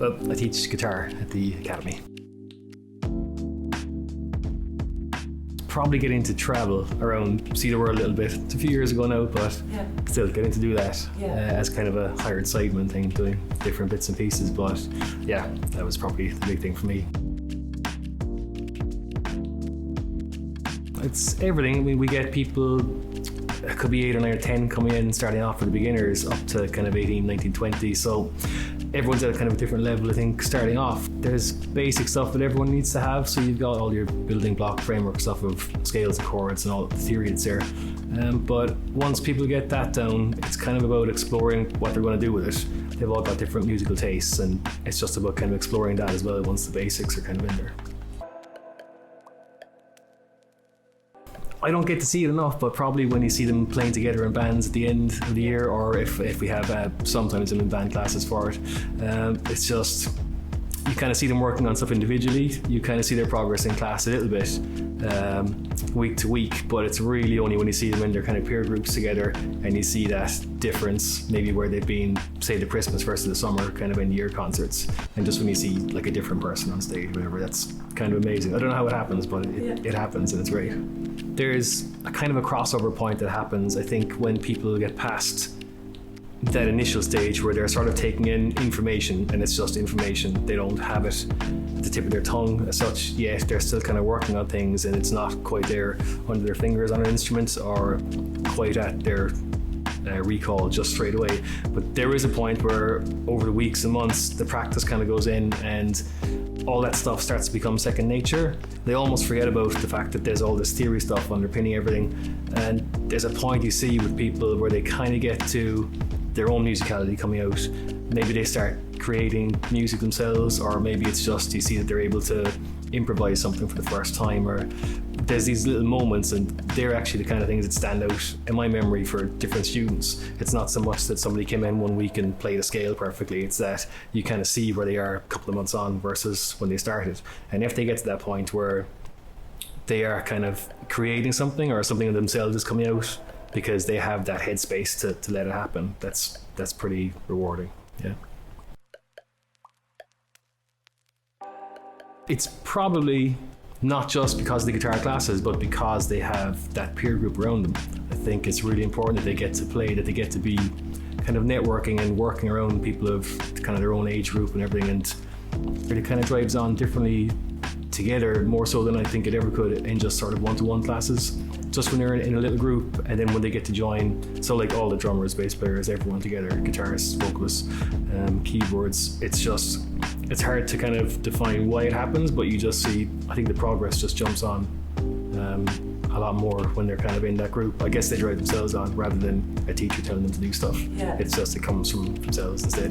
I teach guitar at the academy. Probably getting to travel around, see the world a little bit. It's a few years ago now, but still getting to do that as kind of a hired sideman thing, doing different bits and pieces. But yeah, that was probably the big thing for me. It's everything. I mean, we get people, it could be 8 or 9 or 10 coming in, starting off for the beginners, up to kind of 18, 19, 20. So everyone's at a kind of a different level, I think, starting off. There's basic stuff that everyone needs to have. So you've got all your building block framework stuff of scales and chords and all the theory that's there. But once people get that down, it's kind of about exploring what they're going to do with it. They've all got different musical tastes, and it's just about kind of exploring that as well once the basics are kind of in there. I don't get to see it enough, but probably when you see them playing together in bands at the end of the year, or if we have sometimes I'm in band classes for it, it's just, you kind of see them working on stuff individually. You kind of see their progress in class a little bit week to week, but it's really only when you see them in their kind of peer groups together and you see that difference, maybe where they've been, say, the Christmas versus the summer kind of end-of-year concerts, and just when you see like a different person on stage, whatever, that's kind of amazing. I don't know how it happens, but it happens, and it's great. There's a kind of a crossover point that happens, I think, when people get past that initial stage where they're sort of taking in information, and it's just information. They don't have it at the tip of their tongue as such yet. They're still kind of working on things, and it's not quite there under their fingers on an instrument, or quite at their recall just straight away. But there is a point where over the weeks and months the practice kind of goes in, and all that stuff starts to become second nature. They almost forget about the fact that there's all this theory stuff underpinning everything, and there's a point you see with people where they kind of get to their own musicality coming out. Maybe they start creating music themselves, or maybe it's just you see that they're able to improvise something for the first time, or there's these little moments, and they're actually the kind of things that stand out in my memory for different students. It's not so much that somebody came in one week and played a scale perfectly, it's that you kind of see where they are a couple of months on versus when they started. And if they get to that point where they are kind of creating something, or something of themselves is coming out because they have that headspace to let it happen, that's pretty rewarding. Yeah. It's probably not just because of the guitar classes, but because they have that peer group around them. I think it's really important that they get to play, that they get to be kind of networking and working around people of kind of their own age group and everything, and it really kind of drives on differently together, more so than I think it ever could in just sort of one-to-one classes. Just when they're in a little group, and then when they get to join, so like all the drummers, bass players, everyone together, guitarists, vocalists, keyboards, it's hard to kind of define why it happens, but you just see, I think the progress just jumps on a lot more when they're kind of in that group. I guess they drive themselves on rather than a teacher telling them to do stuff. It's just, it comes from themselves instead.